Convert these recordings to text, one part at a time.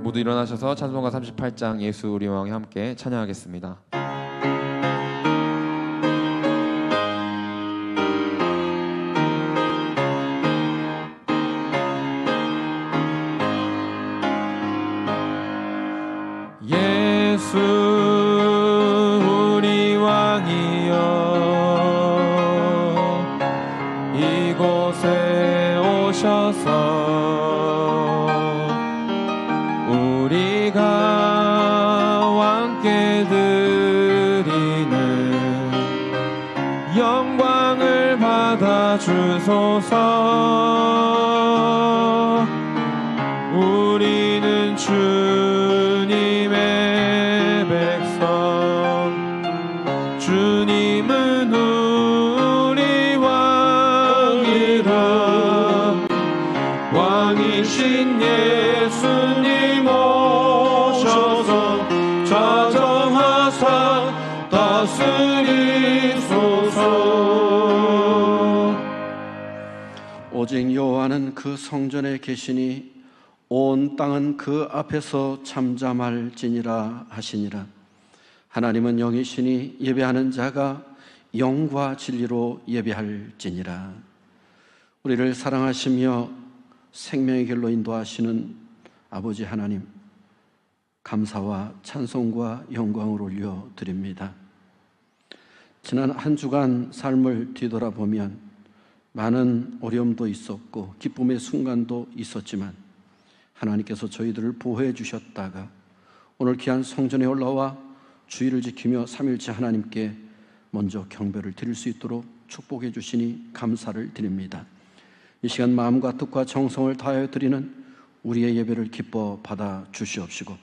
모두 일어나셔서 찬송가 38장 예수 우리 왕에 함께 찬양하겠습니다. 예수 우리 왕이여 이곳에 오셔서 우리가 왕께 드리는 영광을 받아주소서. 우리는 주님의 백성, 주님은 우리 왕이라. 왕이신 예수님 오셔서 좌정하사 다스리소서. 오직 여호와는 그 성전에 계시니 온 땅은 그 앞에서 잠잠할지니라 하시니라. 하나님은 영이시니 예배하는 자가 영과 진리로 예배할지니라. 우리를 사랑하시며 생명의 길로 인도하시는 아버지 하나님, 감사와 찬송과 영광을 올려드립니다. 지난 한 주간 삶을 뒤돌아보면 많은 어려움도 있었고 기쁨의 순간도 있었지만 하나님께서 저희들을 보호해 주셨다가 오늘 귀한 성전에 올라와 주의를 지키며 삼일째 하나님께 먼저 경배를 드릴 수 있도록 축복해 주시니 감사를 드립니다. 이 시간 마음과 뜻과 정성을 다하여 드리는 우리의 예배를 기뻐 받아 주시옵시고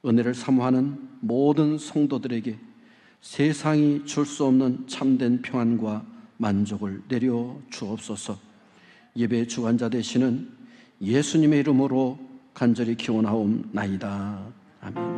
은혜를 사모하는 모든 성도들에게 세상이 줄 수 없는 참된 평안과 만족을 내려 주옵소서. 예배의 주관자 되시는 예수님의 이름으로 간절히 기원하옵나이다. 아멘.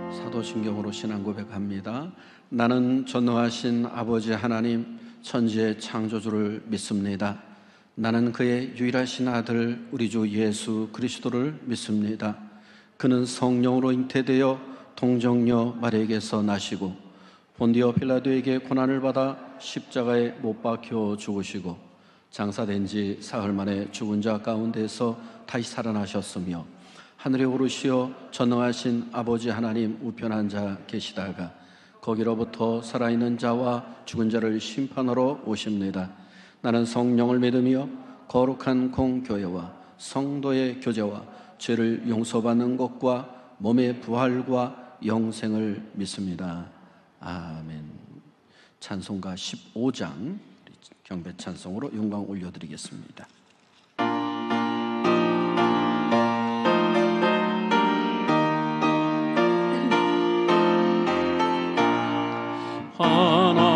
사도신경으로 신앙 고백합니다. 나는 전능하신 아버지 하나님 천지의 창조주를 믿습니다. 나는 그의 유일하신 아들 우리 주 예수 그리스도를 믿습니다. 그는 성령으로 잉태되어 동정녀 마리아에게서 나시고 본디오 필라도에게 고난을 받아 십자가에 못 박혀 죽으시고 장사된 지 사흘 만에 죽은 자 가운데서 다시 살아나셨으며 하늘에 오르시어 전능하신 아버지 하나님 우편 앉아 계시다가 거기로부터 살아있는 자와 죽은 자를 심판하러 오십니다. 나는 성령을 믿으며 거룩한 공교회와 성도의 교제와 죄를 용서받는 것과 몸의 부활과 영생을 믿습니다. 아멘. 찬송가 15장 경배 찬송으로 영광 올려드리겠습니다.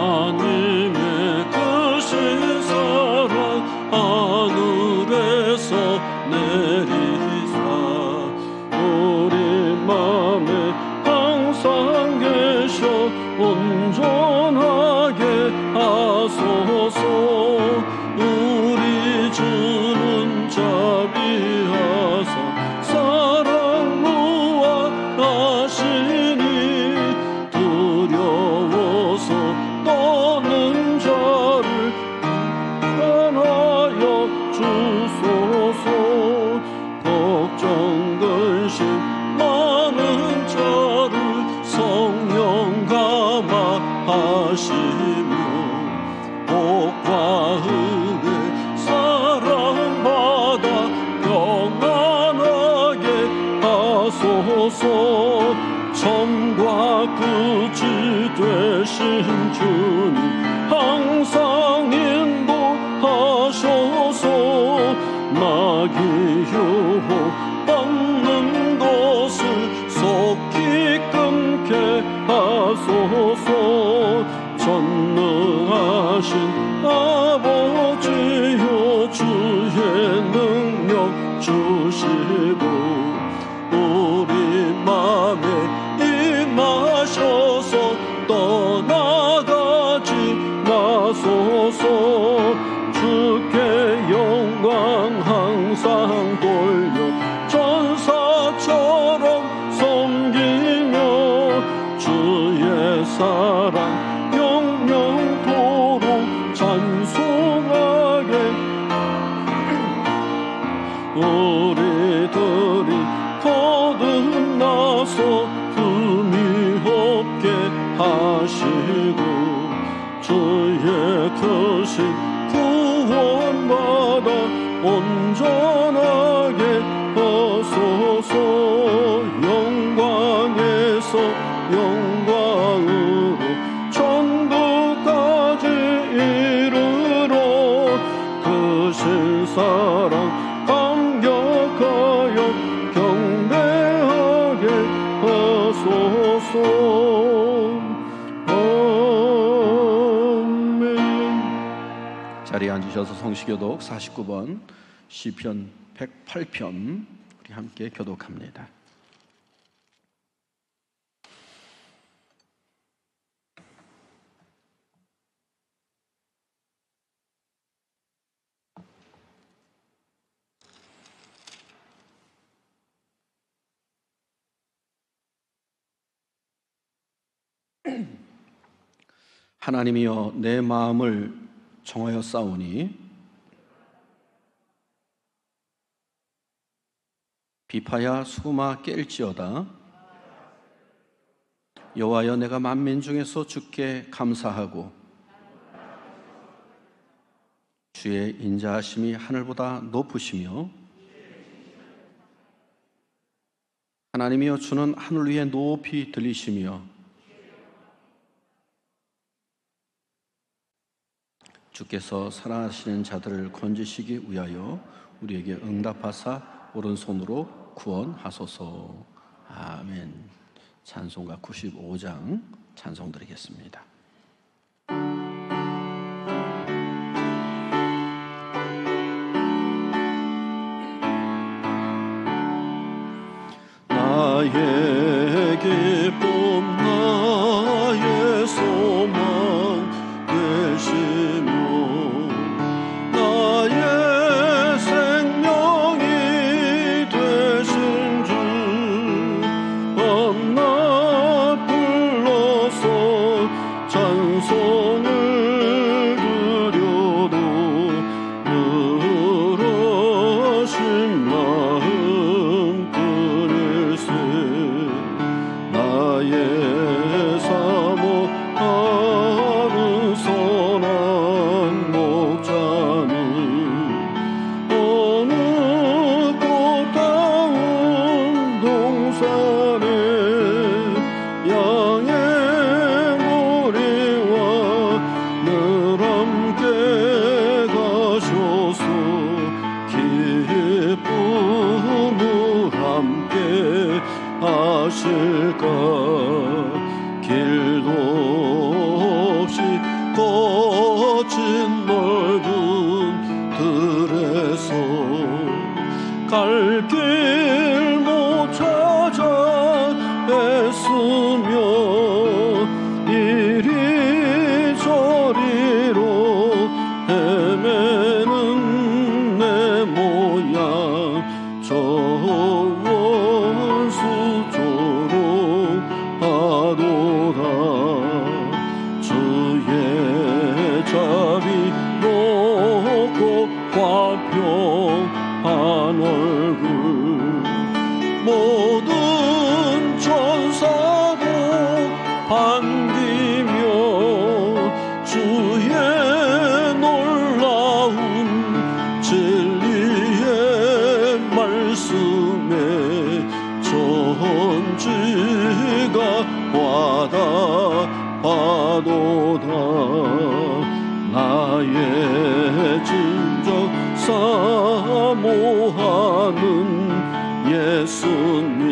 하나님의 크신 사랑 하늘에서 내리사 우리 맘에 항상 계셔 온전하게 하소서. 우리 주는 자비하사 사랑 무한하시니 두려워서 떠는 자를 편하여 주소서. 걱정 근심 많은 자를 성령 감화하시며 복과 은혜 사랑받아 평안하게 하소서. 처음과 끝이 되신 주님 항상 인도하소서. 마귀 유혹 받는 것을 속히 끊게 하소서. 전능하신 아버지여 주의 능력 주시고 우리 맘에 임하셔서 떠나가지 마소서. 주께 영광 항상 돌려 전사처럼 섬기며 주의 사랑 영영토록 찬송하게 우리들이 거듭나서 흠이 없게 하시고 주의 크신 구원받아 온전하게 하소서. 영광에서 영광으로 천국까지 이르러 크신 사랑 감격하여 경배하게 하소서. 아멘. 자리에 앉으셔서 성시교독 49번 시편 108편 우리 함께 교독합니다. 하나님이여 내 마음을 정하여 싸우니 비파야 수구마 깰지어다. 여호와여 내가 만민 중에서 주께 감사하고 주의 인자하심이 하늘보다 높으시며 하나님이여 주는 하늘 위에 높이 들리시며 주께서 살아하시는 자들을 건지시기 위하여 우리에게 응답하사 오른손으로 구원하소서. 아멘. 찬송가 95장 찬송 드리겠습니다. 나의 기쁨 나의 소망 되시며 나의 생명이 되신 주 밤낮 불러서 찬송을 드려도 늘어신 마음 뿐일세. 나의 사모하는 선한 목자는 어느 꽃다운 동산에 양의 무리와 늘 함께 가셔서 기쁨을 함께 하실까. 길도 없이 거친 넓은 들에서 갈 길 못 찾아 애쓰며 이리 저리로 헤매는 내 모양 저 원수조로 하도다. 주의 자비 높고 화평한 얼굴 모든 천사도 반기며 주의 놀라운 진리의 말씀에 천지가 와닿아도다. 나의 진정 사모하는 예수님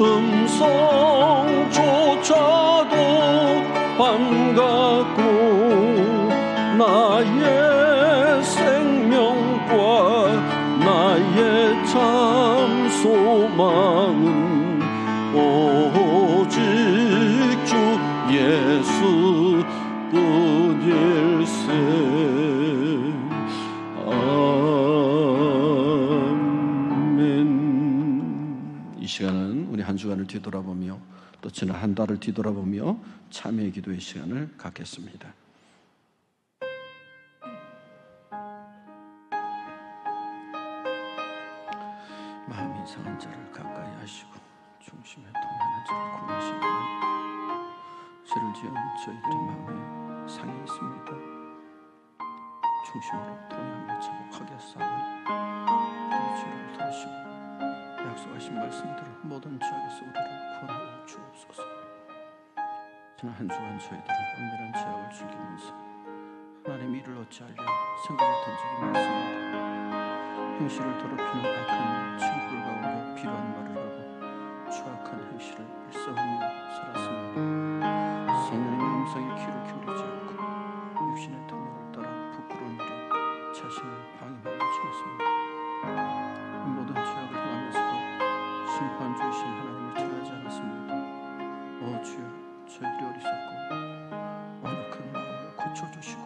음성조차도 반갑고 나의 생명과 나의 참 소망은 오직 주 예수 뿐일세. 아멘. 이 시간은 우리 한 주간을 뒤돌아보며 또 지난 한 달을 뒤돌아보며 참회의 기도의 시간을 갖겠습니다. 마음이 상한 자를 가까이 하시고 중심에 통하는 자를 구하시는 죄를 지은 저희들의 마음에 상이 있습니다. 중심으로 통하며 자복하게 싸우니 우리 죄를 들으시고 약속하신 말씀대로 모든 죄악에서 우리를 구원하여 주옵소서. 지난 한 주간 저희들은 은밀한 죄악을 즐기면서 하나님의 일을 어찌하려 생각했던 적이 많습니다. 행실을 더럽히는 악한 친구들과 어울려 비루한 말을 하고 추악한 행실을 일삼으며 살았습니다. 성령의 음성에 귀를 기울이지 않고 육신의 탐욕을 따라 부끄러운 일에 자신을 방임하며 지냈습니다. 이 모든 죄악을 행하면서도 심판 주이신 하나님을 전하지 않았습니다. 오 주여, 저희들이 어리석고 완악한 마음을 고쳐주시고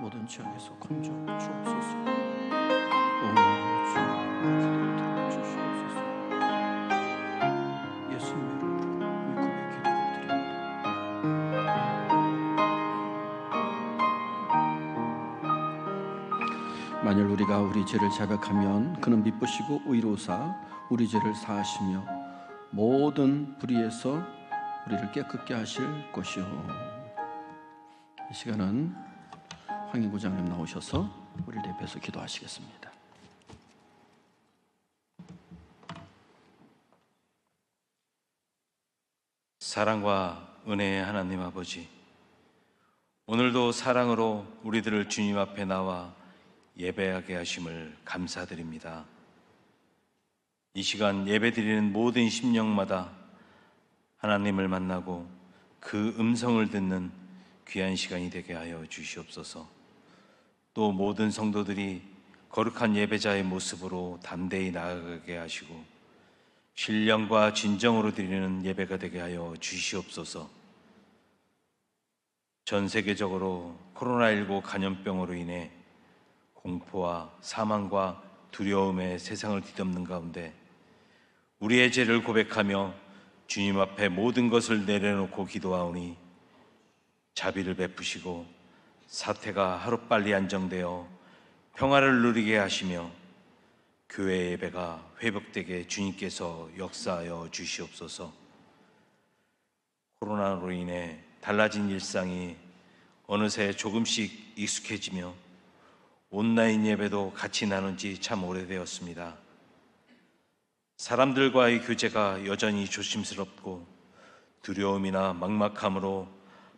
모든 죄악에서 건져주옵소서. 오 주여, 기도를 들어주시옵소서. 예수님의 이름으로 위급의 기도를 드립니다. 만일 우리가 우리 죄를 자백하면 그는 미쁘시고 의로우사 우리 죄를 사하시며 모든 불의에서 우리를 깨끗게 하실 것이요. 이 시간은 황인구 장님 나오셔서 우리를 대표해서 기도하시겠습니다. 사랑과 은혜의 하나님 아버지, 오늘도 사랑으로 우리들을 주님 앞에 나와 예배하게 하심을 감사드립니다. 이 시간 예배드리는 모든 심령마다 하나님을 만나고 그 음성을 듣는 귀한 시간이 되게 하여 주시옵소서. 또 모든 성도들이 거룩한 예배자의 모습으로 담대히 나아가게 하시고 신령과 진정으로 드리는 예배가 되게 하여 주시옵소서. 전 세계적으로 코로나19 감염병으로 인해 공포와 사망과 두려움의 세상을 뒤덮는 가운데 우리의 죄를 고백하며 주님 앞에 모든 것을 내려놓고 기도하오니 자비를 베푸시고 사태가 하루빨리 안정되어 평화를 누리게 하시며 교회 예배가 회복되게 주님께서 역사하여 주시옵소서. 코로나로 인해 달라진 일상이 어느새 조금씩 익숙해지며 온라인 예배도 같이 나눈 지 참 오래되었습니다. 사람들과의 교제가 여전히 조심스럽고 두려움이나 막막함으로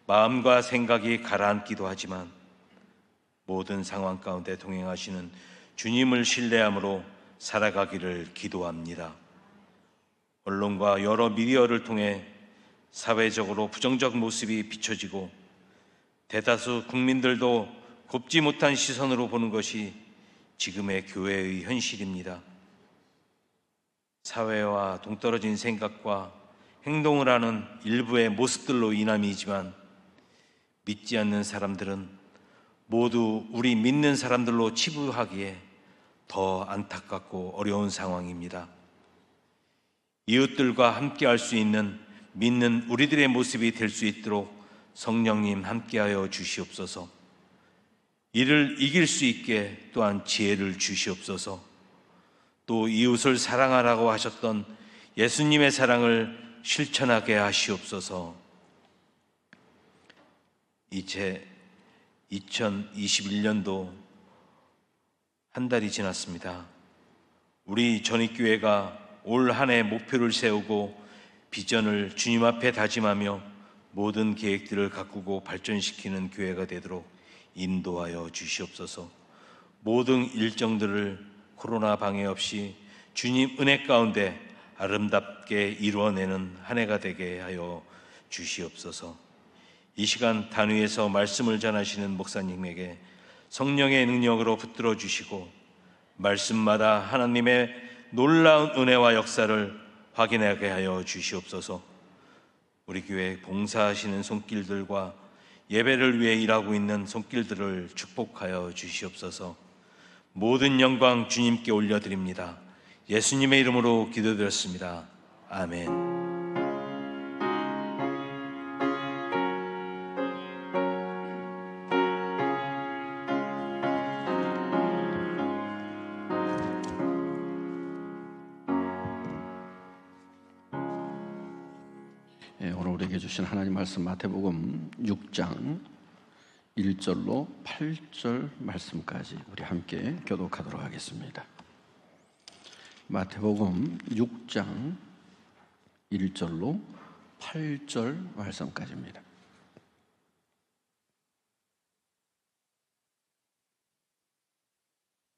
마음과 생각이 가라앉기도 하지만 모든 상황 가운데 동행하시는 주님을 신뢰함으로 살아가기를 기도합니다. 언론과 여러 미디어를 통해 사회적으로 부정적 모습이 비춰지고 대다수 국민들도 곱지 못한 시선으로 보는 것이 지금의 교회의 현실입니다. 사회와 동떨어진 생각과 행동을 하는 일부의 모습들로 인함이지만 믿지 않는 사람들은 모두 우리 믿는 사람들로 치부하기에 더 안타깝고 어려운 상황입니다. 이웃들과 함께 할 수 있는 믿는 우리들의 모습이 될 수 있도록 성령님 함께하여 주시옵소서. 이를 이길 수 있게 또한 지혜를 주시옵소서. 또 이웃을 사랑하라고 하셨던 예수님의 사랑을 실천하게 하시옵소서. 이제 2021년도 한 달이 지났습니다. 우리 전익교회가 올 한 해 목표를 세우고 비전을 주님 앞에 다짐하며 모든 계획들을 가꾸고 발전시키는 교회가 되도록 인도하여 주시옵소서. 모든 일정들을 코로나 방해 없이 주님 은혜 가운데 아름답게 이루어내는 한 해가 되게 하여 주시옵소서. 이 시간 단위에서 말씀을 전하시는 목사님에게 성령의 능력으로 붙들어 주시고 말씀마다 하나님의 놀라운 은혜와 역사를 확인하게 하여 주시옵소서. 우리 교회 봉사하시는 손길들과 예배를 위해 일하고 있는 손길들을 축복하여 주시옵소서. 모든 영광 주님께 올려드립니다. 예수님의 이름으로 기도드렸습니다. 아멘. 오늘 우리에게 주신 하나님 말씀 마태복음 6장 1절로 8절 말씀까지 우리 함께 교독하도록 하겠습니다. 마태복음 6장 1절로 8절 말씀까지입니다.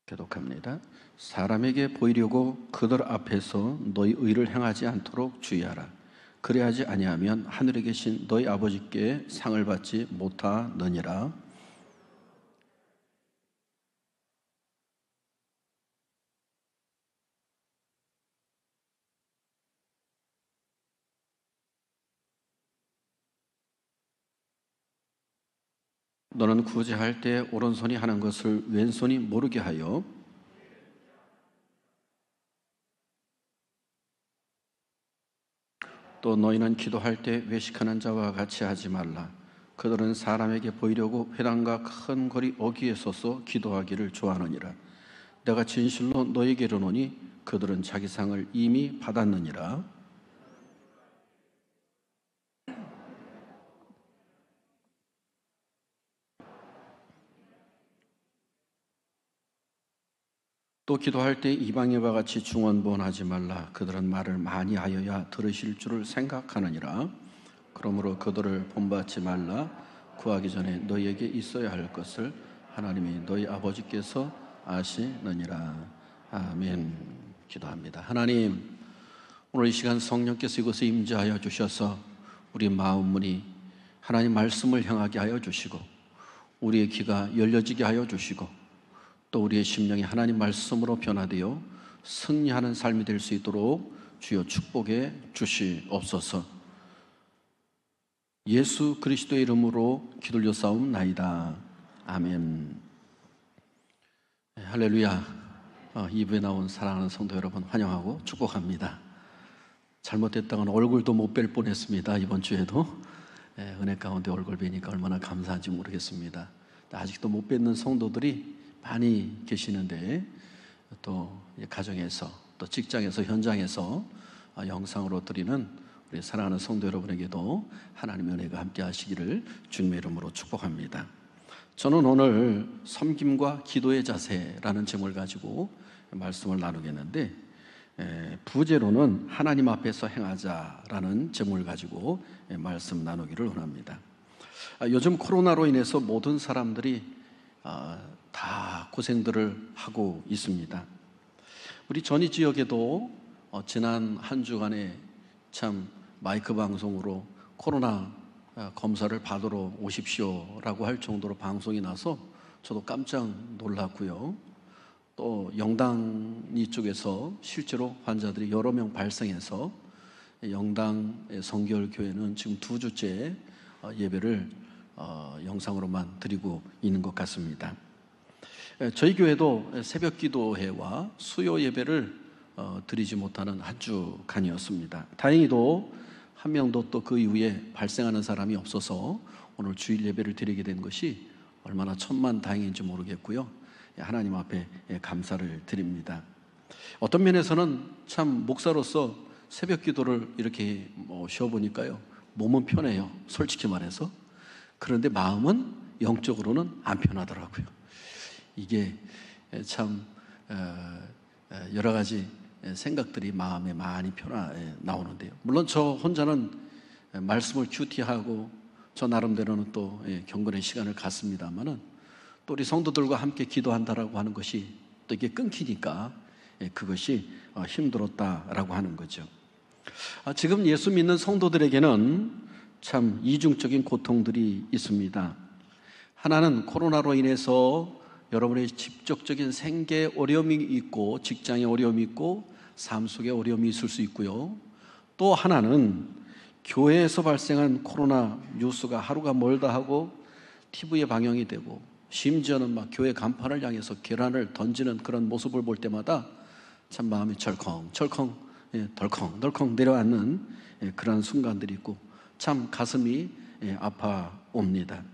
교독합니다. 사람에게 보이려고 그들 앞에서 너희 의를 행하지 않도록 주의하라. 그래야지 아니하면 하늘에 계신 너희 아버지께 상을 받지 못하느니라. 너는 구제할 때 오른손이 하는 것을 왼손이 모르게 하여 또 너희는 기도할 때 외식하는 자와 같이 하지 말라. 그들은 사람에게 보이려고 회당과 큰 거리 어귀에 서서 기도하기를 좋아하느니라. 내가 진실로 너희에게 이르노니 그들은 자기 상을 이미 받았느니라. 또 기도할 때 이방인과 같이 중언부언하지 말라. 그들은 말을 많이 하여야 들으실 줄을 생각하느니라. 그러므로 그들을 본받지 말라. 구하기 전에 너희에게 있어야 할 것을 하나님이 너희 아버지께서 아시느니라. 아멘. 기도합니다. 하나님, 오늘 이 시간 성령께서 이곳에 임재하여 주셔서 우리 마음 문이 하나님 말씀을 향하게 하여 주시고 우리의 귀가 열려지게 하여 주시고 또 우리의 심령이 하나님 말씀으로 변화되어 승리하는 삶이 될 수 있도록 주여 축복해 주시옵소서. 예수 그리스도의 이름으로 기도를 싸움나이다. 아멘. 할렐루야. 2부에 나온 사랑하는 성도 여러분 환영하고 축복합니다. 잘못됐다가는 얼굴도 못 뵐 뻔했습니다. 이번 주에도 은혜 가운데 얼굴 뵈니까 얼마나 감사한지 모르겠습니다. 아직도 못 뵙는 성도들이 많이 계시는데 또 가정에서 또 직장에서 현장에서 영상으로 드리는 우리 사랑하는 성도 여러분에게도 하나님의 은혜가 함께 하시기를 주님의 이름으로 축복합니다. 저는 오늘 섬김과 기도의 자세라는 제목을 가지고 말씀을 나누겠는데 부제로는 하나님 앞에서 행하자라는 제목을 가지고 말씀 나누기를 원합니다. 요즘 코로나로 인해서 모든 사람들이 다 고생들을 하고 있습니다. 우리 전이 지역에도 지난 한 주간에 참 마이크 방송으로 코로나 검사를 받으러 오십시오라고 할 정도로 방송이 나서 저도 깜짝 놀랐고요. 또 영당리 쪽에서 실제로 환자들이 여러 명 발생해서 영당 성결교회는 지금 2주째 예배를 영상으로만 드리고 있는 것 같습니다. 저희 교회도 새벽 기도회와 수요 예배를 드리지 못하는 한 주간이었습니다. 다행히도 한 명도 또 그 이후에 발생하는 사람이 없어서 오늘 주일 예배를 드리게 된 것이 얼마나 천만다행인지 모르겠고요. 하나님 앞에 감사를 드립니다. 어떤 면에서는 참 목사로서 새벽 기도를 이렇게 쉬어보니까요, 몸은 편해요, 솔직히 말해서. 그런데 마음은 영적으로는 안 편하더라고요. 이게 참 여러 가지 생각들이 마음에 많이 나오는데요. 물론 저 혼자는 말씀을 큐티하고 저 나름대로는 또 경건의 시간을 갖습니다만은 또 우리 성도들과 함께 기도한다라고 하는 것이 또 이게 끊기니까 그것이 힘들었다라고 하는 거죠. 지금 예수 믿는 성도들에게는 참 이중적인 고통들이 있습니다. 하나는 코로나로 인해서 여러분의 직접적인 생계 어려움이 있고 직장에 어려움이 있고 삶 속에 어려움이 있을 수 있고요. 또 하나는 교회에서 발생한 코로나 뉴스가 하루가 멀다 하고 TV에 방영이 되고 심지어는 막 교회 간판을 향해서 계란을 던지는 그런 모습을 볼 때마다 참 마음이 철컹철컹 덜컹덜컹 내려앉는 그런 순간들이 있고 참 가슴이 아파옵니다.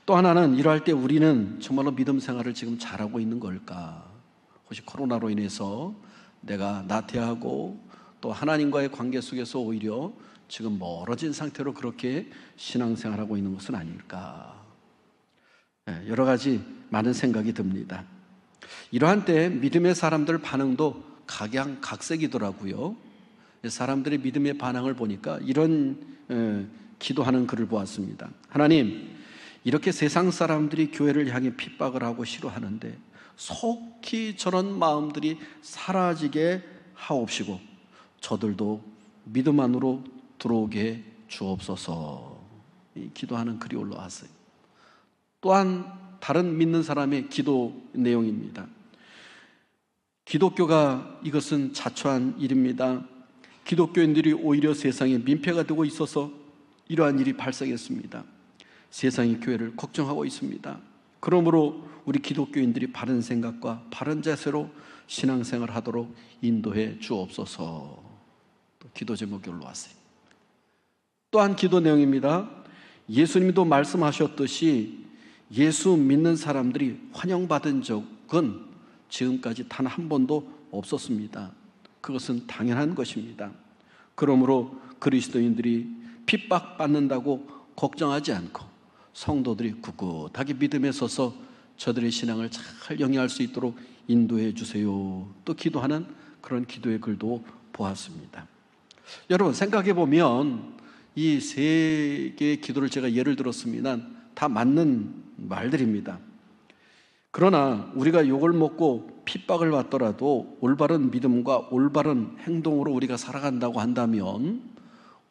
또 하나는 이러할 때 우리는 정말로 믿음 생활을 지금 잘하고 있는 걸까? 혹시 코로나로 인해서 내가 나태하고 또 하나님과의 관계 속에서 오히려 지금 멀어진 상태로 그렇게 신앙생활하고 있는 것은 아닐까? 여러 가지 많은 생각이 듭니다. 이러한 때 믿음의 사람들 반응도 각양각색이더라고요. 사람들의 믿음의 반응을 보니까 이런 기도하는 글을 보았습니다. 하나님, 이렇게 세상 사람들이 교회를 향해 핍박을 하고 싫어하는데 속히 저런 마음들이 사라지게 하옵시고 저들도 믿음 안으로 들어오게 주옵소서. 이 기도하는 글이 올라왔어요. 또한 다른 믿는 사람의 기도 내용입니다. 기독교가 이것은 자초한 일입니다. 기독교인들이 오히려 세상에 민폐가 되고 있어서 이러한 일이 발생했습니다. 세상이 교회를 걱정하고 있습니다. 그러므로 우리 기독교인들이 바른 생각과 바른 자세로 신앙생활을 하도록 인도해 주옵소서. 또 기도 제목이 올라왔어요. 또한 기도 내용입니다. 예수님도 말씀하셨듯이 예수 믿는 사람들이 환영받은 적은 지금까지 단 한 번도 없었습니다. 그것은 당연한 것입니다. 그러므로 그리스도인들이 핍박받는다고 걱정하지 않고 성도들이 굳굳하게 믿음에 서서 저들의 신앙을 잘 영위할 수 있도록 인도해 주세요. 또 기도하는 그런 기도의 글도 보았습니다. 여러분 생각해 보면 이 세 개의 기도를 제가 예를 들었습니다. 다 맞는 말들입니다. 그러나 우리가 욕을 먹고 핍박을 받더라도 올바른 믿음과 올바른 행동으로 우리가 살아간다고 한다면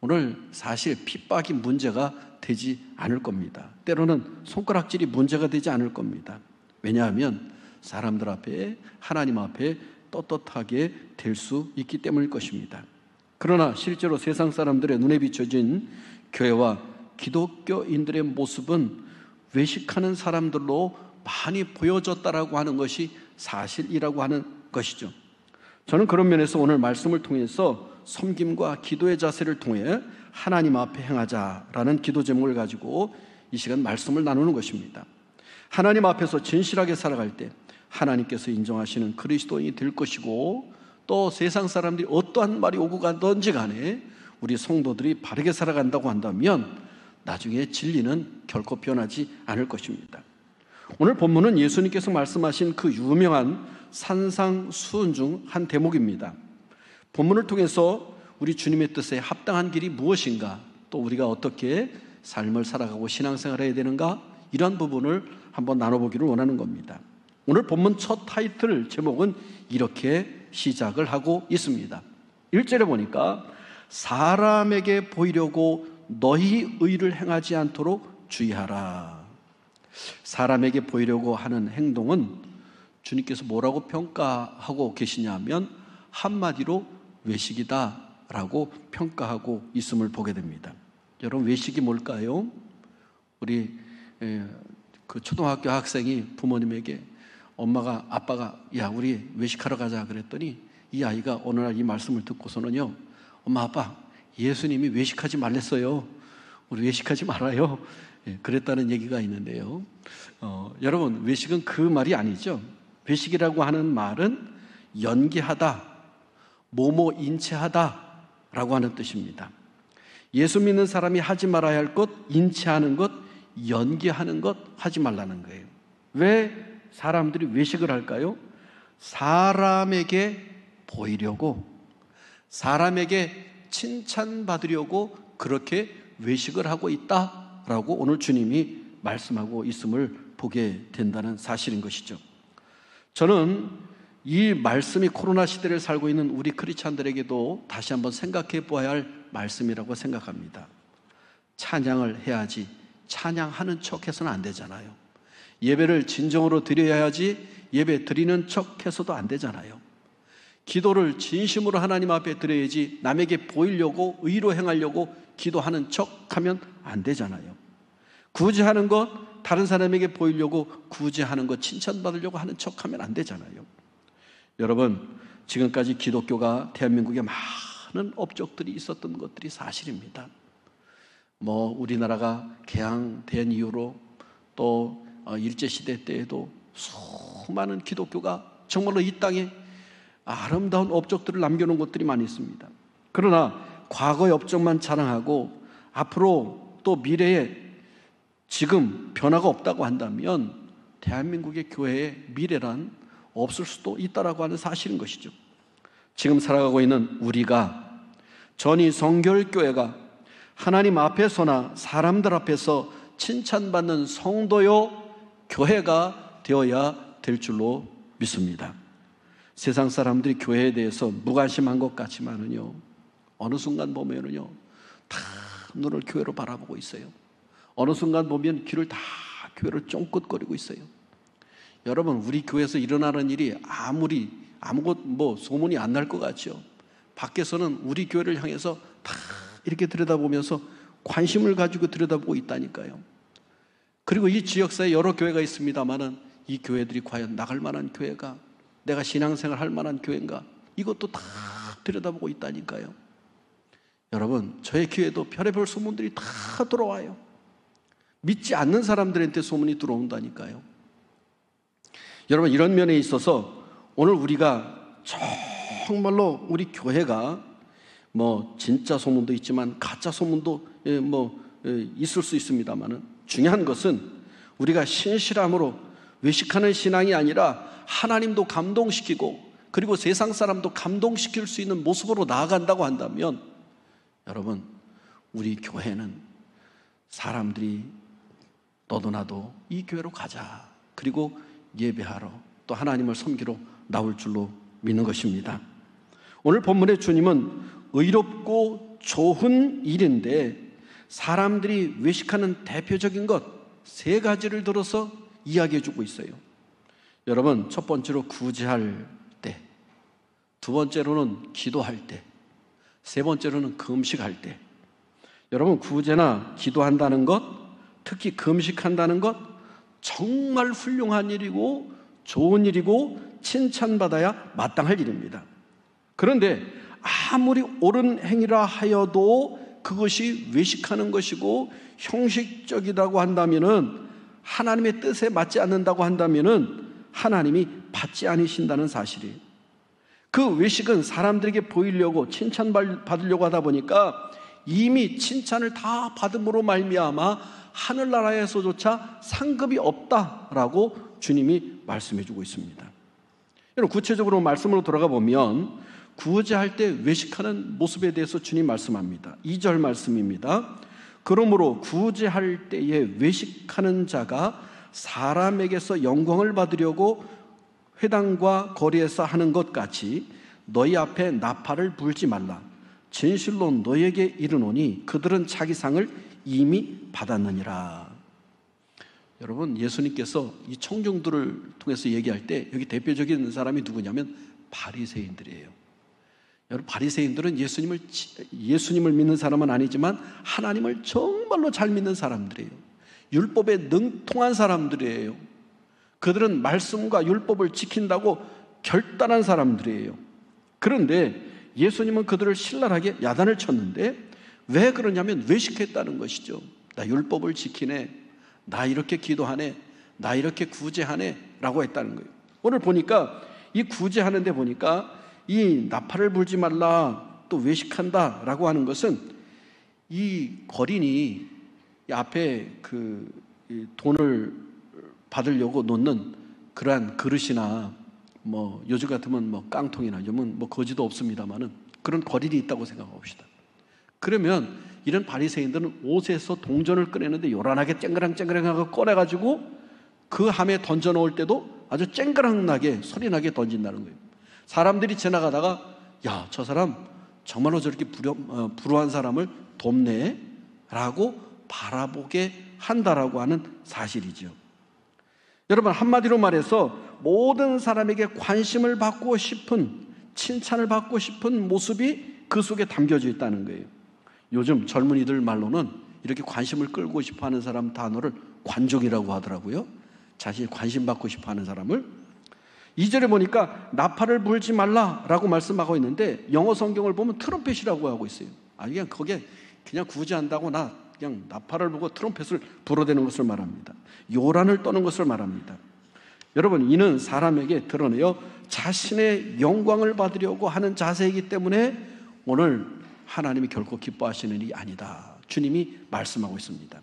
오늘 사실 핍박이 문제가 되지 않을 겁니다. 때로는 손가락질이 문제가 되지 않을 겁니다. 왜냐하면 사람들 앞에 하나님 앞에 떳떳하게 될 수 있기 때문일 것입니다. 그러나 실제로 세상 사람들의 눈에 비춰진 교회와 기독교인들의 모습은 외식하는 사람들로 많이 보여졌다라고 하는 것이 사실이라고 하는 것이죠. 저는 그런 면에서 오늘 말씀을 통해서 섬김과 기도의 자세를 통해 하나님 앞에 행하자라는 기도 제목을 가지고 이 시간 말씀을 나누는 것입니다. 하나님 앞에서 진실하게 살아갈 때 하나님께서 인정하시는 그리스도인이 될 것이고 또 세상 사람들이 어떠한 말이 오고 가든지 간에 우리 성도들이 바르게 살아간다고 한다면 나중에 진리는 결코 변하지 않을 것입니다. 오늘 본문은 예수님께서 말씀하신 그 유명한 산상수훈 중 한 대목입니다. 본문을 통해서 우리 주님의 뜻에 합당한 길이 무엇인가, 또 우리가 어떻게 삶을 살아가고 신앙생활을 해야 되는가, 이런 부분을 한번 나눠보기를 원하는 겁니다. 오늘 본문 첫 타이틀 제목은 이렇게 시작을 하고 있습니다. 1절에 보니까 사람에게 보이려고 너희 의를 행하지 않도록 주의하라. 사람에게 보이려고 하는 행동은 주님께서 뭐라고 평가하고 계시냐면 한마디로 외식이다 라고 평가하고 있음을 보게 됩니다. 여러분 외식이 뭘까요? 우리 그 초등학교 학생이 부모님에게 엄마가 아빠가 야 우리 외식하러 가자 그랬더니 이 아이가 어느 날 이 말씀을 듣고서는요, 엄마 아빠 예수님이 외식하지 말랬어요. 우리 외식하지 말아요. 그랬다는 얘기가 있는데요. 여러분 외식은 그 말이 아니죠. 외식이라고 하는 말은 연기하다, 뭐뭐 인체하다 라고 하는 뜻입니다. 예수 믿는 사람이 하지 말아야 할 것, 인체하는 것, 연기하는 것 하지 말라는 거예요. 왜 사람들이 외식을 할까요? 사람에게 보이려고, 사람에게 칭찬받으려고 그렇게 외식을 하고 있다라고 오늘 주님이 말씀하고 있음을 보게 된다는 사실인 것이죠. 저는 이 말씀이 코로나 시대를 살고 있는 우리 크리스찬들에게도 다시 한번 생각해 보아야 할 말씀이라고 생각합니다. 찬양을 해야지 찬양하는 척해서는 안 되잖아요. 예배를 진정으로 드려야 하지 예배 드리는 척해서도 안 되잖아요. 기도를 진심으로 하나님 앞에 드려야지 남에게 보이려고 의로 행하려고 기도하는 척하면 안 되잖아요. 굳이 하는 것, 다른 사람에게 보이려고 굳이 하는 것, 칭찬받으려고 하는 척하면 안 되잖아요. 여러분, 지금까지 기독교가 대한민국에 많은 업적들이 있었던 것들이 사실입니다. 우리나라가 개항된 이후로 또 일제시대 때에도 수많은 기독교가 정말로 이 땅에 아름다운 업적들을 남겨놓은 것들이 많이 있습니다. 그러나 과거의 업적만 자랑하고 앞으로 또 미래에 지금 변화가 없다고 한다면 대한민국의 교회의 미래란 없을 수도 있다라고 하는 사실인 것이죠. 지금 살아가고 있는 우리가 전이 성결교회가 하나님 앞에서나 사람들 앞에서 칭찬받는 성도요 교회가 되어야 될 줄로 믿습니다. 세상 사람들이 교회에 대해서 무관심한 것 같지만은요, 어느 순간 보면은요, 다 눈을 교회로 바라보고 있어요. 어느 순간 보면 귀를 다 교회로 쫑긋거리고 있어요. 여러분, 우리 교회에서 일어나는 일이 아무것 소문이 안 날 것 같죠. 밖에서는 우리 교회를 향해서 다 이렇게 들여다보면서 관심을 가지고 들여다보고 있다니까요. 그리고 이 지역사에 여러 교회가 있습니다만은 이 교회들이 과연 나갈 만한 교회가, 내가 신앙생활 할 만한 교회인가, 이것도 다 들여다보고 있다니까요. 여러분, 저의 교회도 별의별 소문들이 다 들어와요. 믿지 않는 사람들한테 소문이 들어온다니까요. 여러분, 이런 면에 있어서 오늘 우리가 정말로 우리 교회가 진짜 소문도 있지만 가짜 소문도 있을 수 있습니다만은 중요한 것은 우리가 신실함으로 외식하는 신앙이 아니라 하나님도 감동시키고 그리고 세상 사람도 감동시킬 수 있는 모습으로 나아간다고 한다면 여러분, 우리 교회는 사람들이 너도 나도 이 교회로 가자, 그리고 예배하러 또 하나님을 섬기러 나올 줄로 믿는 것입니다. 오늘 본문의 주님은 의롭고 좋은 일인데 사람들이 외식하는 대표적인 것 세 가지를 들어서 이야기해 주고 있어요. 여러분, 첫 번째로 구제할 때, 두 번째로는 기도할 때, 세 번째로는 금식할 때. 여러분, 구제나 기도한다는 것, 특히 금식한다는 것 정말 훌륭한 일이고 좋은 일이고 칭찬받아야 마땅할 일입니다. 그런데 아무리 옳은 행위라 하여도 그것이 외식하는 것이고 형식적이라고 한다면은, 하나님의 뜻에 맞지 않는다고 한다면은 하나님이 받지 않으신다는 사실이에요. 그 외식은 사람들에게 보이려고 칭찬받으려고 하다 보니까 이미 칭찬을 다 받음으로 말미암아 하늘나라에서조차 상급이 없다라고 주님이 말씀해 주고 있습니다. 여러분, 구체적으로 말씀으로 돌아가 보면 구제할 때 외식하는 모습에 대해서 주님 말씀합니다. 2절 말씀입니다. 그러므로 구제할 때에 외식하는 자가 사람에게서 영광을 받으려고 회당과 거리에서 하는 것 같이 너희 앞에 나팔을 불지 말라. 진실로 너희에게 이르노니 그들은 자기 상을 이미 받았느니라. 여러분, 예수님께서 이 청중들을 통해서 얘기할 때 여기 대표적인 사람이 누구냐면 바리새인들이에요. 여러분, 바리새인들은 예수님을 믿는 사람은 아니지만 하나님을 정말로 잘 믿는 사람들이에요. 율법에 능통한 사람들이에요. 그들은 말씀과 율법을 지킨다고 결단한 사람들이에요. 그런데 예수님은 그들을 신랄하게 야단을 쳤는데 왜 그러냐면 외식했다는 것이죠. 나 율법을 지키네, 나 이렇게 기도하네, 나 이렇게 구제하네 라고 했다는 거예요. 오늘 보니까 이 구제하는 데 보니까 이 나팔을 불지 말라, 또 외식한다 라고 하는 것은 이 거린이 이 앞에 이 돈을 받으려고 놓는 그러한 그릇이나 요즘 같으면 깡통이나 요즘은 거지도 없습니다만은 그런 거린이 있다고 생각합시다. 그러면 이런 바리새인들은 옷에서 동전을 꺼내는데 요란하게 쨍그랑쨍그랑하고 꺼내가지고 그 함에 던져 놓을 때도 아주 쨍그랑나게 소리나게 던진다는 거예요. 사람들이 지나가다가 야, 저 사람 정말로 저렇게 불우한 사람을 돕네 라고 바라보게 한다라고 하는 사실이죠. 여러분, 한마디로 말해서 모든 사람에게 관심을 받고 싶은, 칭찬을 받고 싶은 모습이 그 속에 담겨져 있다는 거예요. 요즘 젊은이들 말로는 이렇게 관심을 끌고 싶어하는 사람 단어를 관종이라고 하더라고요. 자신이 관심 받고 싶어하는 사람을. 2절에 보니까 나팔을 불지 말라라고 말씀하고 있는데 영어 성경을 보면 트럼펫이라고 하고 있어요. 그냥 거기에 그냥 구제한다고 그냥 나팔을 불고 트럼펫을 불어대는 것을 말합니다. 요란을 떠는 것을 말합니다. 여러분, 이는 사람에게 드러내어 자신의 영광을 받으려고 하는 자세이기 때문에 오늘 하나님이 결코 기뻐하시는 일이 아니다, 주님이 말씀하고 있습니다.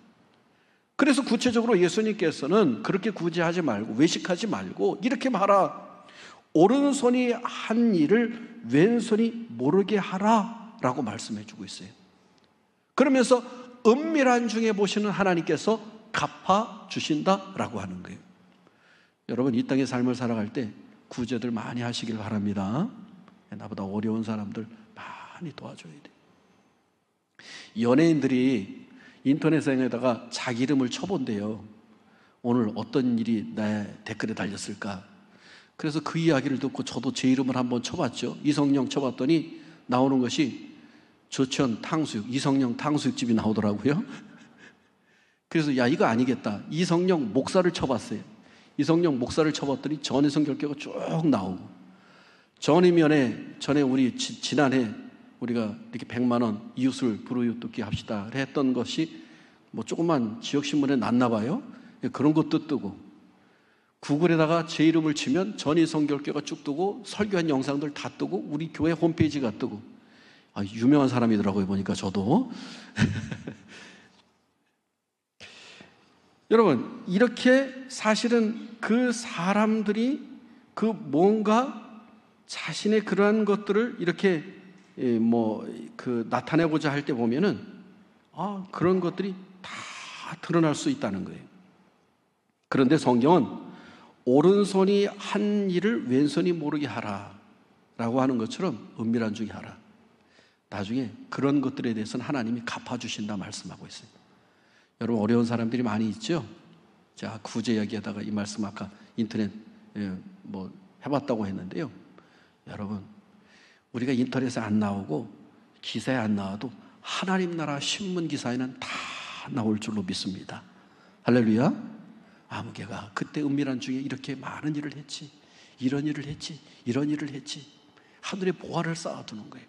그래서 구체적으로 예수님께서는 그렇게 구제하지 말고 외식하지 말고 이렇게 말하라. 오른손이 한 일을 왼손이 모르게 하라 라고 말씀해 주고 있어요. 그러면서 은밀한 중에 보시는 하나님께서 갚아주신다라고 하는 거예요. 여러분, 이 땅의 삶을 살아갈 때 구제들 많이 하시길 바랍니다. 나보다 어려운 사람들 많이 도와줘야 돼요. 연예인들이 인터넷에다가 자기 이름을 쳐본대요. 오늘 어떤 일이 내 댓글에 달렸을까? 그래서 그 이야기를 듣고 저도 제 이름을 한번 쳐봤죠. 이성령 쳐봤더니 나오는 것이 조천 탕수육, 이성령 탕수육집이 나오더라고요. 그래서 야, 이거 아니겠다. 이성령 목사를 쳐봤어요. 이성령 목사를 쳐봤더니 전혜성 결교가 쭉 나오고, 전이면에 전에 우리 지난해 우리가 이렇게 100만 원 이웃을 불우이웃돕기 합시다 했던 것이 뭐 조그만 지역신문에 났나 봐요. 그런 것도 뜨고, 구글에다가 제 이름을 치면 전희성 결교가 쭉 뜨고 설교한 영상들 다 뜨고 우리 교회 홈페이지가 뜨고, 유명한 사람이더라고요, 보니까 저도. 여러분, 이렇게 사실은 그 사람들이 그 뭔가 자신의 그러한 것들을 이렇게 나타내고자 할 때 보면은 그런 것들이 다 드러날 수 있다는 거예요. 그런데 성경은 오른손이 한 일을 왼손이 모르게 하라 라고 하는 것처럼 은밀한 중에 하라. 나중에 그런 것들에 대해서는 하나님이 갚아주신다 말씀하고 있어요. 여러분, 어려운 사람들이 많이 있죠? 자, 구제 이야기하다가 이 말씀 아까 인터넷 해봤다고 했는데요. 여러분, 우리가 인터넷에 안 나오고 기사에 안 나와도 하나님 나라 신문 기사에는 다 나올 줄로 믿습니다. 할렐루야. 아무개가 그때 은밀한 중에 이렇게 많은 일을 했지, 이런 일을 했지, 이런 일을 했지, 하늘에 보화를 쌓아두는 거예요.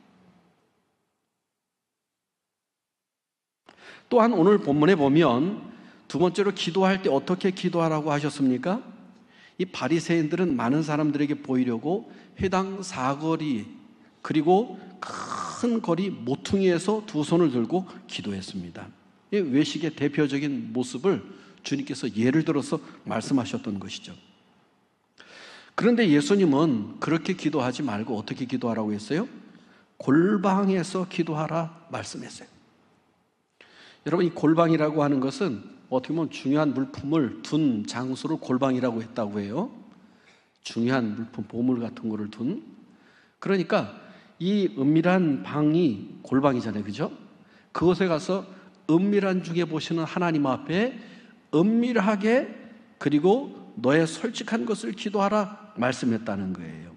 또한 오늘 본문에 보면 두 번째로 기도할 때 어떻게 기도하라고 하셨습니까? 이 바리새인들은 많은 사람들에게 보이려고 회당 사거리 그리고 큰 거리 모퉁이에서 두 손을 들고 기도했습니다. 이 외식의 대표적인 모습을 주님께서 예를 들어서 말씀하셨던 것이죠. 그런데 예수님은 그렇게 기도하지 말고 어떻게 기도하라고 했어요? 골방에서 기도하라 말씀했어요. 여러분, 이 골방이라고 하는 것은 어떻게 보면 중요한 물품을 둔 장소를 골방이라고 했다고 해요. 중요한 물품, 보물 같은 거를 둔. 그러니까 이 은밀한 방이 골방이잖아요, 그죠? 그곳에 가서 은밀한 중에 보시는 하나님 앞에 은밀하게, 그리고 너의 솔직한 것을 기도하라 말씀했다는 거예요.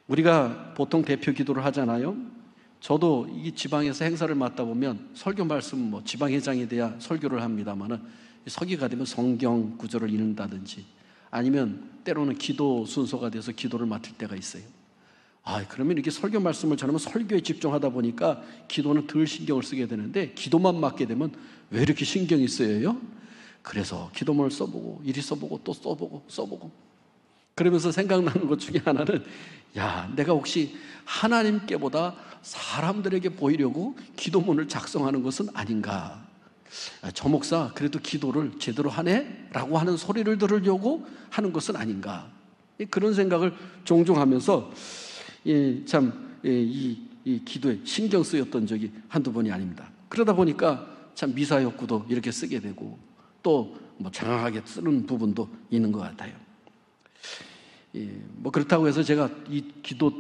우리가 보통 대표 기도를 하잖아요. 저도 이 지방에서 행사를 맡다 보면 설교 말씀 지방회장이 돼야 설교를 합니다만은 서기가 되면 성경 구절을 읽는다든지 아니면 때로는 기도 순서가 돼서 기도를 맡을 때가 있어요. 그러면 이렇게 설교 말씀을 전하면 설교에 집중하다 보니까 기도는 덜 신경을 쓰게 되는데 기도만 맡게 되면 왜 이렇게 신경이 쓰여요? 그래서 기도문을 써보고 이리 써보고 또 써보고 그러면서 생각나는 것 중에 하나는 내가 혹시 하나님께보다 사람들에게 보이려고 기도문을 작성하는 것은 아닌가? 저 목사 그래도 기도를 제대로 하네? 라고 하는 소리를 들으려고 하는 것은 아닌가? 그런 생각을 종종 하면서 이 기도에 신경 쓰였던 적이 한두 번이 아닙니다. 그러다 보니까 참 미사 욕구도 이렇게 쓰게 되고 또 장황하게 쓰는 부분도 있는 것 같아요. 그렇다고 해서 제가 이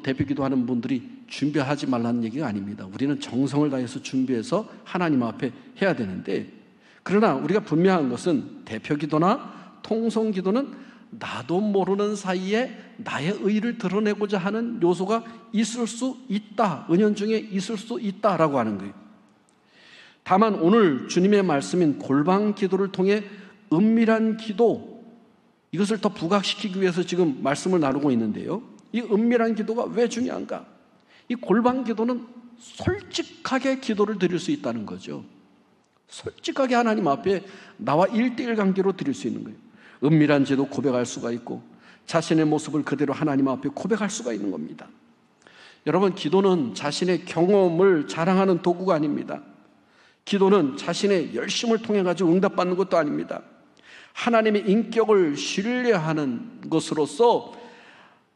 대표 기도하는 분들이 준비하지 말라는 얘기가 아닙니다. 우리는 정성을 다해서 준비해서 하나님 앞에 해야 되는데, 그러나 우리가 분명한 것은 대표 기도나 통성 기도는 나도 모르는 사이에 나의 의를 드러내고자 하는 요소가 있을 수 있다, 은연중에 있을 수 있다라고 하는 거예요. 다만 오늘 주님의 말씀인 골방 기도를 통해 은밀한 기도, 이것을 더 부각시키기 위해서 지금 말씀을 나누고 있는데요, 이 은밀한 기도가 왜 중요한가? 이 골방 기도는 솔직하게 기도를 드릴 수 있다는 거죠. 솔직하게 하나님 앞에 나와 1:1 관계로 드릴 수 있는 거예요. 은밀한 죄도 고백할 수가 있고 자신의 모습을 그대로 하나님 앞에 고백할 수가 있는 겁니다. 여러분, 기도는 자신의 경험을 자랑하는 도구가 아닙니다. 기도는 자신의 열심을 통해 가지고 응답받는 것도 아닙니다. 하나님의 인격을 신뢰하는 것으로서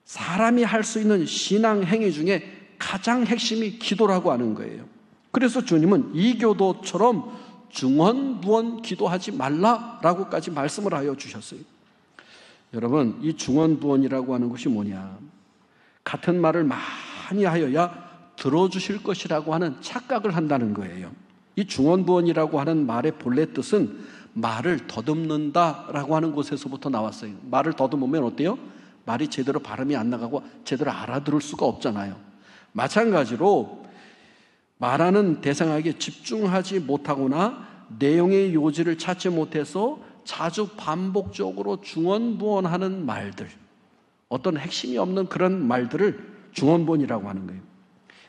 사람이 할 수 있는 신앙 행위 중에 가장 핵심이 기도라고 하는 거예요. 그래서 주님은 이교도처럼 중언부언 기도하지 말라라고까지 말씀을 하여 주셨어요. 여러분, 이 중언부언이라고 하는 것이 뭐냐? 같은 말을 많이 하여야 들어주실 것이라고 하는 착각을 한다는 거예요. 이 중언부언이라고 하는 말의 본래 뜻은 말을 더듬는다라고 하는 곳에서부터 나왔어요. 말을 더듬으면 어때요? 말이 제대로 발음이 안 나가고 제대로 알아들을 수가 없잖아요. 마찬가지로 말하는 대상에게 집중하지 못하거나 내용의 요지를 찾지 못해서 자주 반복적으로 중언부언하는 말들, 어떤 핵심이 없는 그런 말들을 중언부언이라고 하는 거예요.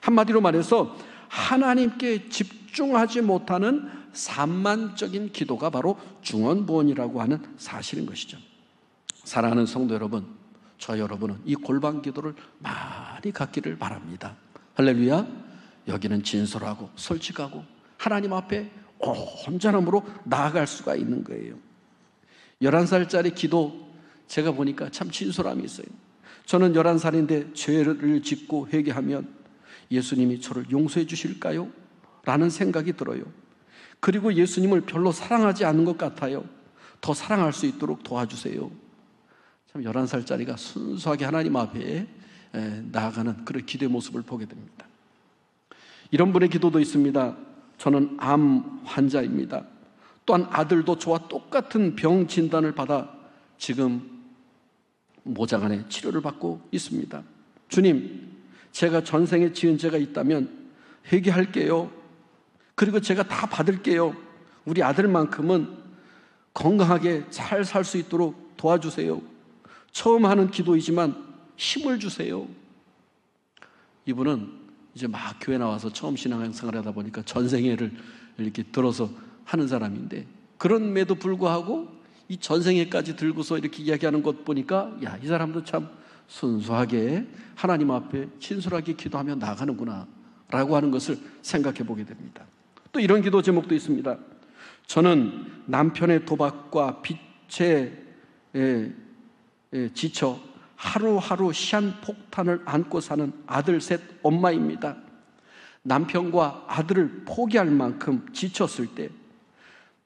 한마디로 말해서 하나님께 집중하지 못하는 산만적인 기도가 바로 중언부언이라고 하는 사실인 것이죠. 사랑하는 성도 여러분, 저 여러분은 이 골방 기도를 많이 갖기를 바랍니다. 할렐루야. 여기는 진솔하고 솔직하고 하나님 앞에 온전함으로 나아갈 수가 있는 거예요. 11살짜리 기도, 제가 보니까 참 진솔함이 있어요. 저는 11살인데 죄를 짓고 회개하면 예수님이 저를 용서해 주실까요? 라는 생각이 들어요. 그리고 예수님을 별로 사랑하지 않는 것 같아요. 더 사랑할 수 있도록 도와주세요. 참 11살짜리가 순수하게 하나님 앞에 나아가는 그런 기도의 모습을 보게 됩니다. 이런 분의 기도도 있습니다. 저는 암 환자입니다. 또한 아들도 저와 똑같은 병 진단을 받아 지금 모장안에 치료를 받고 있습니다. 주님, 제가 전생에 지은 죄가 있다면 회개할게요. 그리고 제가 다 받을게요. 우리 아들만큼은 건강하게 잘 살 수 있도록 도와주세요. 처음 하는 기도이지만 힘을 주세요. 이분은 이제 막 교회 나와서 처음 신앙생활을 하다 보니까 전생애를 이렇게 들어서 하는 사람인데, 그런데도 불구하고 이 전생애까지 들고서 이렇게 이야기하는 것 보니까 야, 이 사람도 참 순수하게 하나님 앞에 진솔하게 기도하며 나가는구나 라고 하는 것을 생각해 보게 됩니다. 또 이런 기도 제목도 있습니다. 저는 남편의 도박과 빚에 지쳐 하루하루 시한폭탄을 안고 사는 아들 셋 엄마입니다. 남편과 아들을 포기할 만큼 지쳤을 때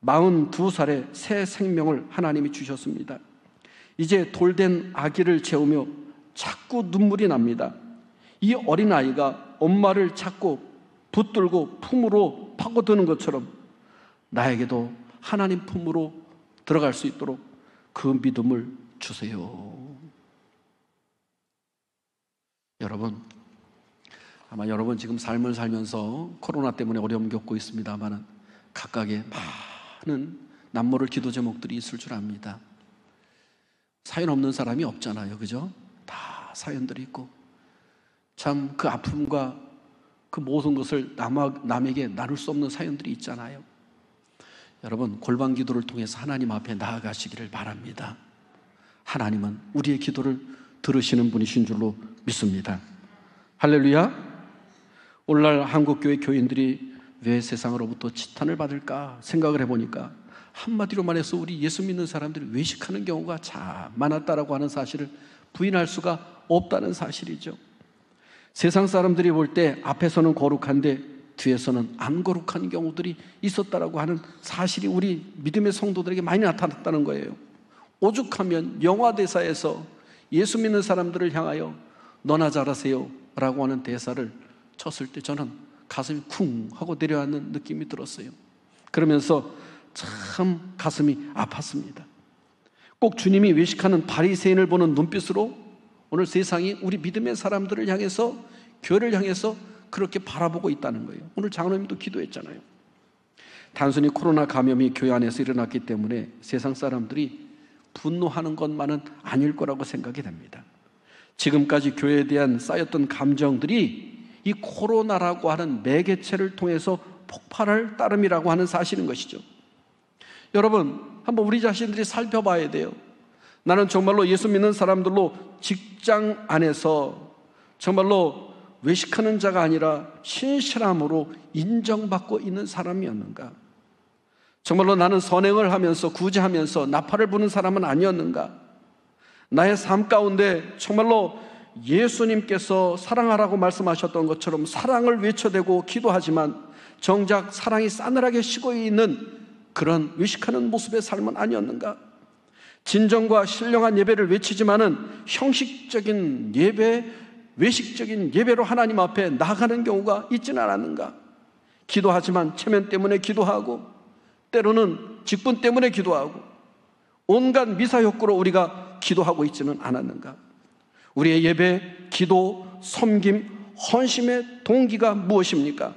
42살의 새 생명을 하나님이 주셨습니다. 이제 돌된 아기를 재우며 자꾸 눈물이 납니다. 이 어린아이가 엄마를 찾고 붙들고 품으로 파고드는 것처럼 나에게도 하나님 품으로 들어갈 수 있도록 그 믿음을 주세요. 여러분, 아마 여러분 지금 삶을 살면서 코로나 때문에 어려움 겪고 있습니다만 각각의 많은 남모를 기도 제목들이 있을 줄 압니다. 사연 없는 사람이 없잖아요, 그죠? 다 사연들이 있고 참 그 아픔과 그 모든 것을 남에게 나눌 수 없는 사연들이 있잖아요. 여러분, 골방 기도를 통해서 하나님 앞에 나아가시기를 바랍니다. 하나님은 우리의 기도를 들으시는 분이신 줄로 믿습니다. 할렐루야. 오늘날 한국교회 교인들이 왜 세상으로부터 지탄을 받을까 생각을 해보니까 한마디로 말해서 우리 예수 믿는 사람들이 외식하는 경우가 참 많았다라고 하는 사실을 부인할 수가 없다는 사실이죠. 세상 사람들이 볼 때 앞에서는 거룩한데 뒤에서는 안 거룩한 경우들이 있었다라고 하는 사실이 우리 믿음의 성도들에게 많이 나타났다는 거예요. 오죽하면 영화 대사에서 예수 믿는 사람들을 향하여 너나 잘하세요 라고 하는 대사를 쳤을 때 저는 가슴이 쿵 하고 내려앉는 느낌이 들었어요. 그러면서 참 가슴이 아팠습니다. 꼭 주님이 외식하는 바리새인을 보는 눈빛으로 오늘 세상이 우리 믿음의 사람들을 향해서, 교회를 향해서 그렇게 바라보고 있다는 거예요. 오늘 장로님도 기도했잖아요. 단순히 코로나 감염이 교회 안에서 일어났기 때문에 세상 사람들이 분노하는 것만은 아닐 거라고 생각이 됩니다. 지금까지 교회에 대한 쌓였던 감정들이 이 코로나라고 하는 매개체를 통해서 폭발할 따름이라고 하는 사실인 것이죠. 여러분, 한번 우리 자신들이 살펴봐야 돼요. 나는 정말로 예수 믿는 사람들로 직장 안에서 정말로 외식하는 자가 아니라 신실함으로 인정받고 있는 사람이었는가? 정말로 나는 선행을 하면서 구제하면서 나팔을 부는 사람은 아니었는가? 나의 삶 가운데 정말로 예수님께서 사랑하라고 말씀하셨던 것처럼 사랑을 외쳐대고 기도하지만 정작 사랑이 싸늘하게 식어 있는 그런 외식하는 모습의 삶은 아니었는가? 진정과 신령한 예배를 외치지만은 형식적인 예배, 외식적인 예배로 하나님 앞에 나가는 경우가 있지는 않았는가? 기도하지만 체면 때문에 기도하고 때로는 직분 때문에 기도하고 온갖 미사욕구로 우리가 기도하고 있지는 않았는가? 우리의 예배, 기도, 섬김, 헌심의 동기가 무엇입니까?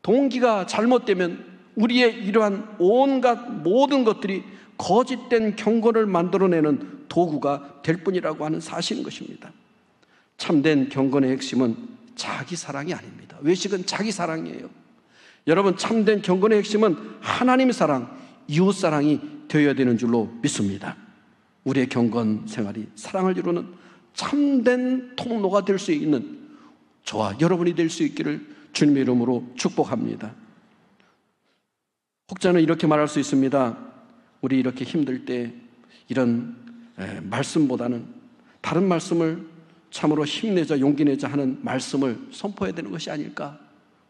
동기가 잘못되면 우리의 이러한 온갖 모든 것들이 거짓된 경건을 만들어내는 도구가 될 뿐이라고 하는 사실인 것입니다. 참된 경건의 핵심은 자기 사랑이 아닙니다. 외식은 자기 사랑이에요. 여러분, 참된 경건의 핵심은 하나님의 사랑, 이웃 사랑이 되어야 되는 줄로 믿습니다. 우리의 경건 생활이 사랑을 이루는 참된 통로가 될 수 있는 저와 여러분이 될 수 있기를 주님의 이름으로 축복합니다. 혹자는 이렇게 말할 수 있습니다. 우리 이렇게 힘들 때 이런 말씀보다는 다른 말씀을 참으로 힘내자, 용기 내자 하는 말씀을 선포해야 되는 것이 아닐까?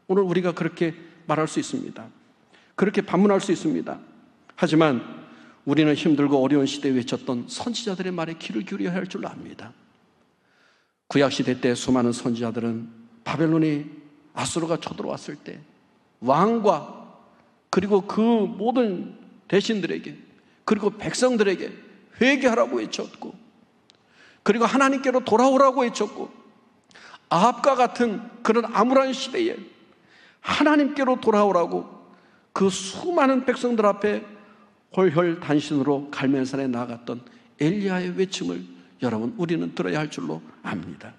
오늘 우리가 그렇게 말할 수 있습니다. 그렇게 반문할 수 있습니다. 하지만 우리는 힘들고 어려운 시대에 외쳤던 선지자들의 말에 귀를 기울여야 할 줄로 압니다. 구약시대 때 수많은 선지자들은 바벨론이 아수르가 쳐들어왔을 때 왕과 그리고 그 모든 대신들에게 그리고 백성들에게 회개하라고 외쳤고 그리고 하나님께로 돌아오라고 외쳤고 아합과 같은 그런 암울한 시대에 하나님께로 돌아오라고 그 수많은 백성들 앞에 홀혈단신으로 갈멜산에 나아갔던 엘리야의 외침을 여러분 우리는 들어야 할 줄로 압니다.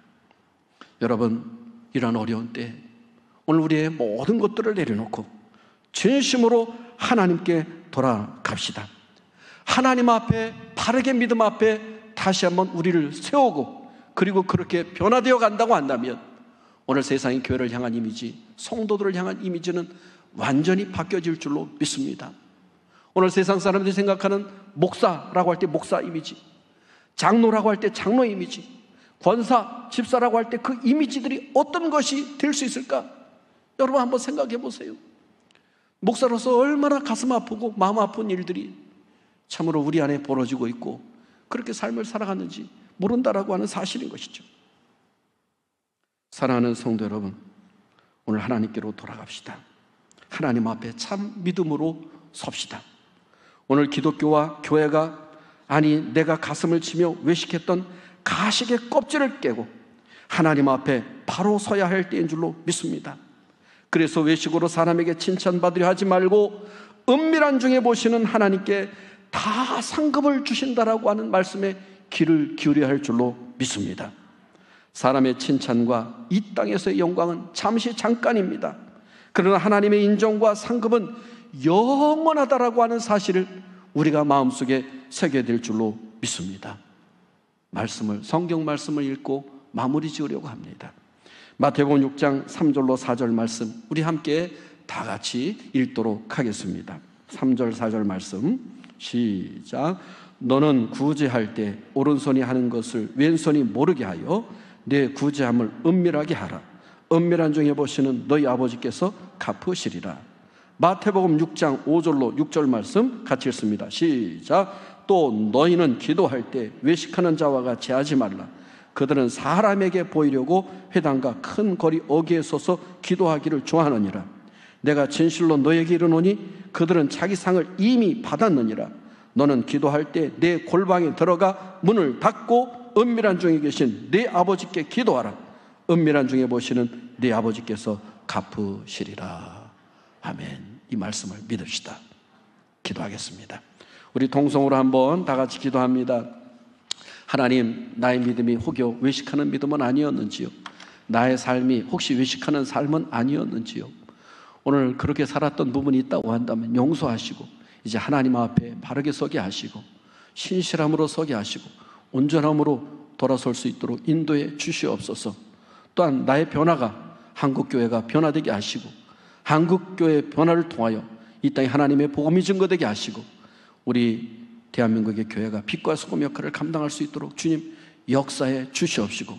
여러분, 이런 어려운 때 오늘 우리의 모든 것들을 내려놓고 진심으로 하나님께 돌아갑시다. 하나님 앞에 바르게 믿음 앞에 다시 한번 우리를 세우고 그리고 그렇게 변화되어 간다고 한다면 오늘 세상의 교회를 향한 이미지, 성도들을 향한 이미지는 완전히 바뀌어질 줄로 믿습니다. 오늘 세상 사람들이 생각하는 목사라고 할 때 목사 이미지, 장로라고 할 때 장로 이미지, 권사, 집사라고 할 때 그 이미지들이 어떤 것이 될 수 있을까? 여러분 한번 생각해 보세요. 목사로서 얼마나 가슴 아프고 마음 아픈 일들이 참으로 우리 안에 벌어지고 있고 그렇게 삶을 살아가는지 모른다라고 하는 사실인 것이죠. 사랑하는 성도 여러분, 오늘 하나님께로 돌아갑시다. 하나님 앞에 참 믿음으로 섭시다. 오늘 기독교와 교회가 아니 내가 가슴을 치며 외식했던 가식의 껍질을 깨고 하나님 앞에 바로 서야 할 때인 줄로 믿습니다. 그래서 외식으로 사람에게 칭찬받으려 하지 말고 은밀한 중에 보시는 하나님께 다 상급을 주신다라고 하는 말씀에 귀를 기울여야 할 줄로 믿습니다. 사람의 칭찬과 이 땅에서의 영광은 잠시 잠깐입니다. 그러나 하나님의 인정과 상급은 영원하다라고 하는 사실을 우리가 마음속에 새겨야 될 줄로 믿습니다. 성경 말씀을 읽고 마무리 지으려고 합니다. 마태복음 6장 3절로 4절 말씀 우리 함께 다 같이 읽도록 하겠습니다. 3절 4절 말씀 시작. 너는 구제할 때 오른손이 하는 것을 왼손이 모르게 하여 내 구제함을 은밀하게 하라. 은밀한 중에 보시는 너희 아버지께서 갚으시리라. 마태복음 6장 5절로 6절 말씀 같이 읽습니다. 시작. 또 너희는 기도할 때 외식하는 자와 같이 하지 말라. 그들은 사람에게 보이려고 회당과 큰 거리 어귀에 서서 기도하기를 좋아하느니라. 내가 진실로 너에게 이르노니 그들은 자기 상을 이미 받았느니라. 너는 기도할 때 내 골방에 들어가 문을 닫고 은밀한 중에 계신 네 아버지께 기도하라. 은밀한 중에 보시는 네 아버지께서 갚으시리라. 아멘. 이 말씀을 믿읍시다. 기도하겠습니다. 우리 동성으로 한번 다 같이 기도합니다. 하나님, 나의 믿음이 혹여 외식하는 믿음은 아니었는지요? 나의 삶이 혹시 외식하는 삶은 아니었는지요? 오늘 그렇게 살았던 부분이 있다고 한다면 용서하시고 이제 하나님 앞에 바르게 서게 하시고 신실함으로 서게 하시고 온전함으로 돌아설 수 있도록 인도해 주시옵소서. 또한 나의 변화가 한국교회가 변화되게 하시고 한국교회의 변화를 통하여 이 땅에 하나님의 복음이 증거되게 하시고 우리 대한민국의 교회가 빛과 소금 역할을 감당할 수 있도록 주님 역사해 주시옵시고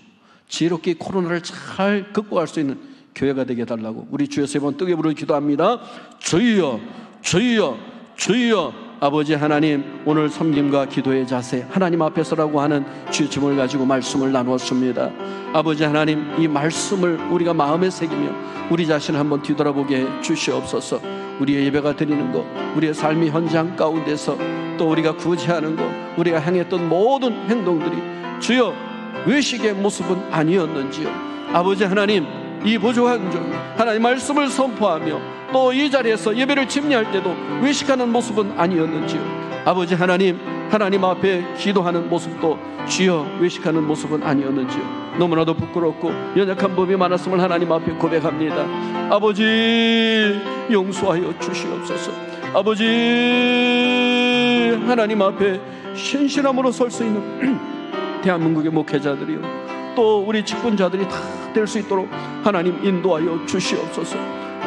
지혜롭게 코로나를 잘 극복할 수 있는 교회가 되게 해달라고 우리 주여 세 번 뜨게 부르 기도합니다. 주여, 주여, 주여. 아버지 하나님, 오늘 섬김과 기도의 자세 하나님 앞에서라고 하는 주님을 가지고 말씀을 나누었습니다. 아버지 하나님, 이 말씀을 우리가 마음에 새기며 우리 자신을 한번 뒤돌아보게 해 주시옵소서. 우리의 예배가 드리는 것, 우리의 삶의 현장 가운데서 또 우리가 구제하는 것, 우리가 행했던 모든 행동들이 주여 외식의 모습은 아니었는지요? 아버지 하나님, 이 부족한 중 하나님 말씀을 선포하며 또 이 자리에서 예배를 집례할 때도 외식하는 모습은 아니었는지요? 아버지 하나님, 하나님 앞에 기도하는 모습도 주여 외식하는 모습은 아니었는지요? 너무나도 부끄럽고 연약한 법이 많았음을 하나님 앞에 고백합니다. 아버지 용서하여 주시옵소서. 아버지 하나님 앞에 신실함으로 설 수 있는 대한민국의 목회자들이요 또 우리 직분자들이 다 될 수 있도록 하나님 인도하여 주시옵소서.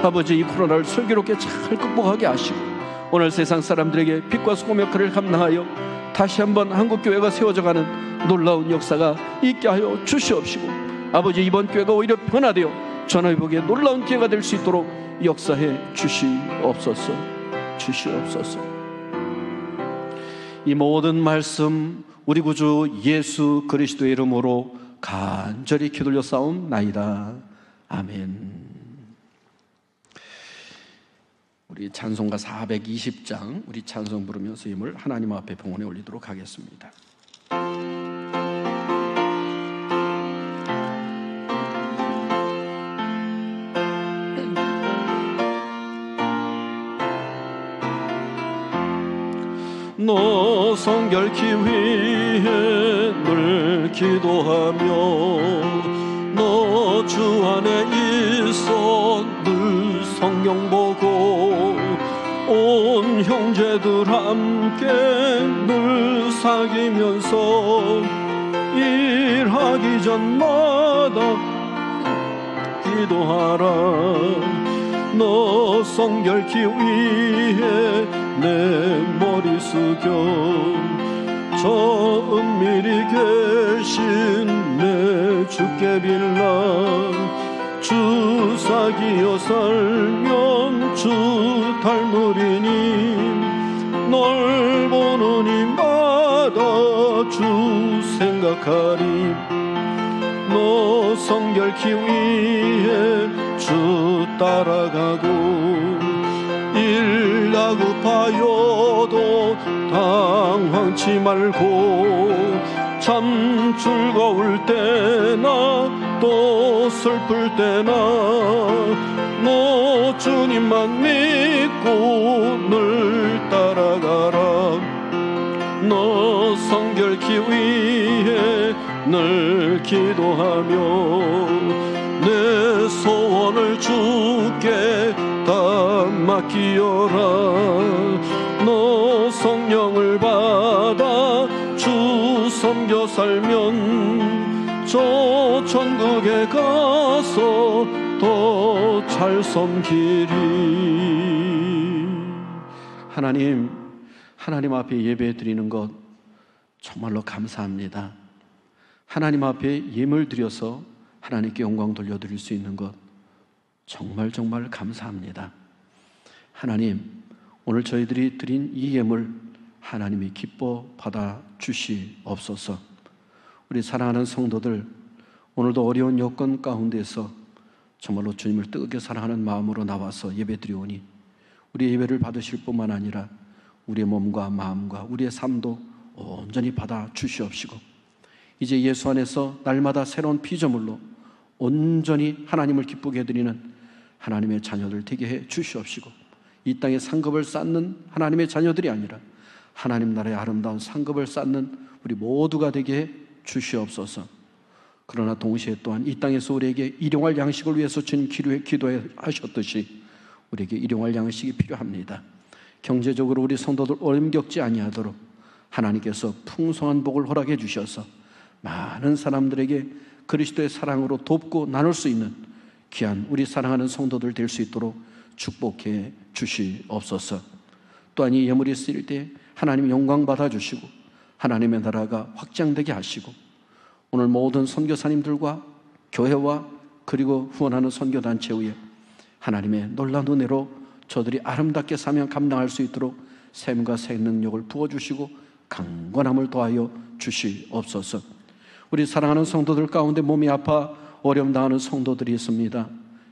아버지 이 코로나를 슬기롭게 잘 극복하게 하시고 오늘 세상 사람들에게 빛과 소금 역할을 감당하여 다시 한번 한국교회가 세워져가는 놀라운 역사가 있게 하여 주시옵시고 아버지 이번 교회가 오히려 변화되어 전화위복의 놀라운 기회가 될 수 있도록 역사해 주시옵소서. 주시옵소서. 이 모든 말씀 우리 구주 예수 그리스도의 이름으로 간절히 기도려 싸움나이다. 아멘. 우리 찬송가 420장 우리 찬송 부르면서 힘을 하나님 앞에 봉헌에 올리도록 하겠습니다. 너 성결케 위해 늘 기도하며 너 주 안에 있어 늘 성경 보고 온 형제들 함께 늘 사귀면서 일하기 전마다 기도하라. 너 성결케 위해 내 머리 숙여 저 은밀히 계신 내 주께 빌라. 주 사귀어 살면 주 닮으리니 널 보는 이마다 주 생각하리. 너 성결케 위해 주 따라가고 일 다급하여도 당황치 말고 참 즐거울 때나 또 슬플 때나 너 주님만 믿고 늘 따라가라. 너 성결케 위해 늘 기도하며 내 소원을 주께 다 맡기어라. 너 성령을 받아 주 섬겨 살면 저 천국에 가서 더 잘 섬기리. 하나님 앞에 예배 드리는 것 정말로 감사합니다. 하나님 앞에 예물 드려서 하나님께 영광 돌려드릴 수 있는 것 정말 감사합니다. 하나님, 오늘 저희들이 드린 이 예물 하나님이 기뻐 받아 주시옵소서. 우리 사랑하는 성도들, 오늘도 어려운 여건 가운데서 정말로 주님을 뜨겁게 사랑하는 마음으로 나와서 예배드리오니 우리의 예배를 받으실 뿐만 아니라 우리의 몸과 마음과 우리의 삶도 온전히 받아 주시옵시고, 이제 예수 안에서 날마다 새로운 피조물로 온전히 하나님을 기쁘게 해드리는 하나님의 자녀들 되게 해 주시옵시고, 이 땅에 상급을 쌓는 하나님의 자녀들이 아니라 하나님 나라의 아름다운 상급을 쌓는 우리 모두가 되게 해 주시옵소서. 그러나 동시에 또한 이 땅에서 우리에게 일용할 양식을 위해서 주님 기도하셨듯이 우리에게 일용할 양식이 필요합니다. 경제적으로 우리 성도들 어려움 겪지 아니하도록 하나님께서 풍성한 복을 허락해 주셔서 많은 사람들에게 그리스도의 사랑으로 돕고 나눌 수 있는 귀한 우리 사랑하는 성도들 될 수 있도록 축복해 주시옵소서. 또한 이 예물이 쓰일 때 하나님 영광 받아주시고 하나님의 나라가 확장되게 하시고, 오늘 모든 선교사님들과 교회와 그리고 후원하는 선교단체 위에 하나님의 놀라운 은혜로 저들이 아름답게 사명 감당할 수 있도록 샘과 새 능력을 부어주시고 강건함을 더하여 주시옵소서. 우리 사랑하는 성도들 가운데 몸이 아파 어려움 당하는 성도들이 있습니다.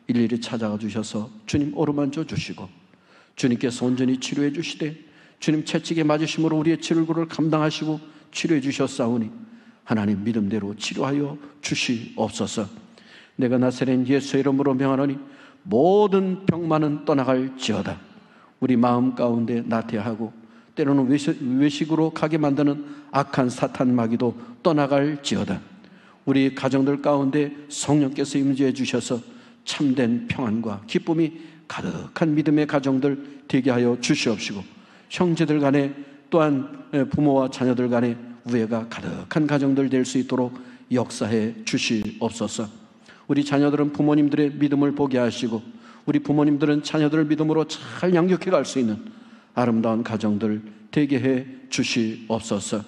일일이 찾아가 주셔서 주님 어루만져 주시고, 주님께서 온전히 치료해 주시되 주님 채찍에 맞으심으로 우리의 질고를 감당하시고 치료해 주셨사오니 하나님 믿음대로 치료하여 주시옵소서. 내가 나사렛 예수의 이름으로 명하노니 모든 병만은 떠나갈지어다. 우리 마음 가운데 나태하고 때로는 외식으로 가게 만드는 악한 사탄 마귀도 떠나갈지어다. 우리 가정들 가운데 성령께서 임재해 주셔서 참된 평안과 기쁨이 가득한 믿음의 가정들 되게 하여 주시옵시고, 형제들 간에 또한 부모와 자녀들 간에 우애가 가득한 가정들 될 수 있도록 역사해 주시옵소서. 우리 자녀들은 부모님들의 믿음을 보게 하시고 우리 부모님들은 자녀들을 믿음으로 잘 양육해 갈 수 있는 아름다운 가정들 되게 해 주시옵소서.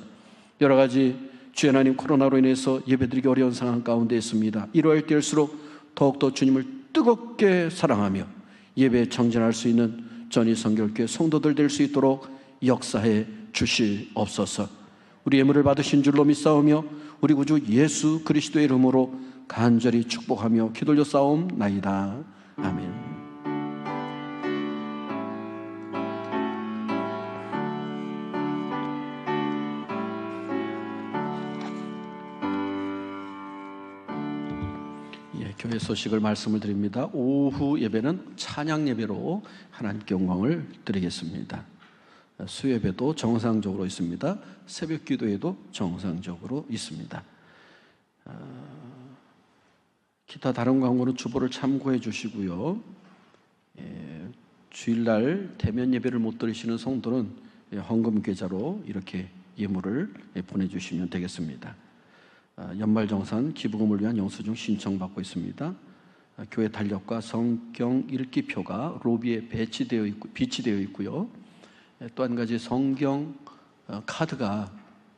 여러 가지 주 하나님, 코로나로 인해서 예배드리기 어려운 상황 가운데 있습니다. 이러할 때일수록 더욱더 주님을 뜨겁게 사랑하며 예배에 정진할 수 있는 전이 성결교회 성도들 될 수 있도록 역사해 주시옵소서. 우리 예물을 받으신 줄로 믿사오며 우리 구주 예수 그리스도의 이름으로 간절히 축복하며 기도려 싸움나이다. 아멘. 교회 소식을 말씀을 드립니다. 오후 예배는 찬양 예배로 하나님께 영광을 드리겠습니다. 수예배도 정상적으로 있습니다. 새벽 기도회도 정상적으로 있습니다. 기타 다른 광고는 주보를 참고해 주시고요. 주일날 대면 예배를 못 드리시는 성도는 헌금 계좌로 이렇게 예물을 보내주시면 되겠습니다. 연말정산 기부금을 위한 영수증 신청받고 있습니다. 교회 달력과 성경 읽기표가 로비에 비치되어 있고요. 또 한 가지 성경 카드가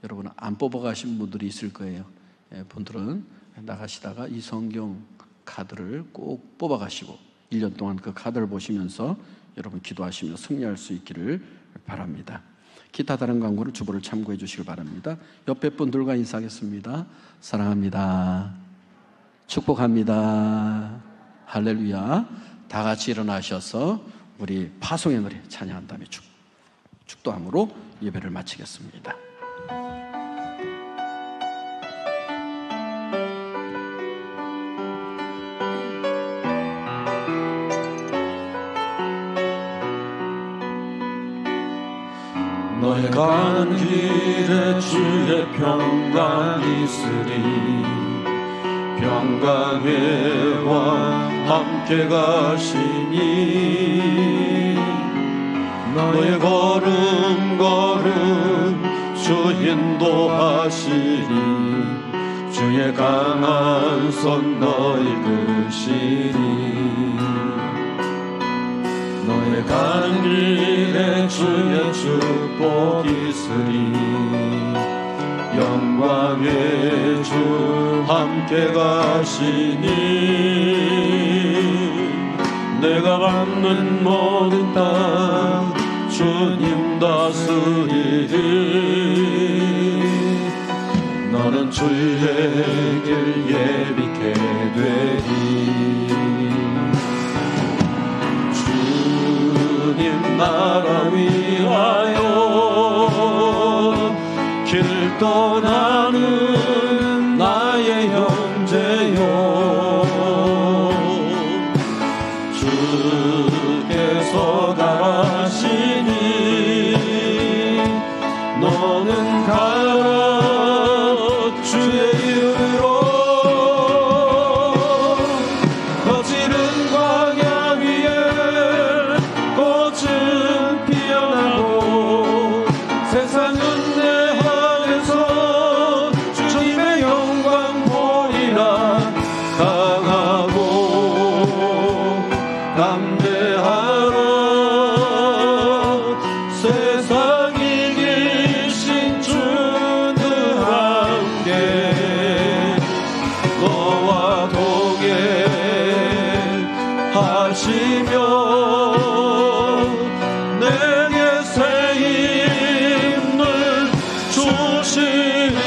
여러분 안 뽑아가신 분들이 있을 거예요. 분들은 나가시다가 이 성경 카드를 꼭 뽑아가시고 1년 동안 그 카드를 보시면서 여러분 기도하시며 승리할 수 있기를 바랍니다. 기타 다른 광고는 주보를 참고해 주시길 바랍니다. 옆에 분들과 인사하겠습니다. 사랑합니다. 축복합니다. 할렐루야. 다 같이 일어나셔서 우리 파송의 노래 찬양한 다음에 축도함으로 예배를 마치겠습니다. 너의 가는 길에 주의 평강이 있으리. 평강회와 함께 가시니 너의 걸음 주 인도하시니 주의 강한 손 너 이끄시니 너의 가는 길에 주의 축복이 있으리. 영광의 주 함께 가시니 내가 받는 모든 땅 주님 다스리리. 너는 나는 주의 길 예비케 되리. 주님 나라 위하여 길 떠나는 나의 형제여, 주께서 가라시니 너는 가라 주의 이름으로. 거칠은 광야 위에 꽃은 피어나고 세상은 내 안에서 주님의 영광 보리라. 강하고 담대하라. 세상 이기신 주는 함께 너와 동행하시며 내게 새 힘을 주시니.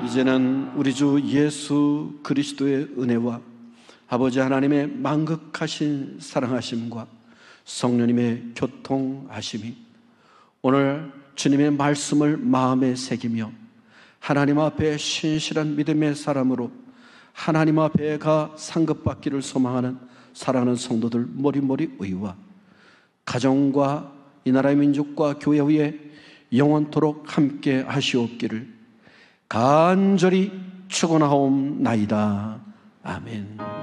이제는 우리 주 예수 그리스도의 은혜와 아버지 하나님의 만극하신 사랑하심과 성령님의 교통하심이 오늘 주님의 말씀을 마음에 새기며 하나님 앞에 신실한 믿음의 사람으로 하나님 앞에 가 상급받기를 소망하는 사랑하는 성도들 머리머리 의와 가정과 이 나라의 민족과 교회 위에 영원토록 함께 하시옵기를 간절히 축원하옵나이다. 아멘.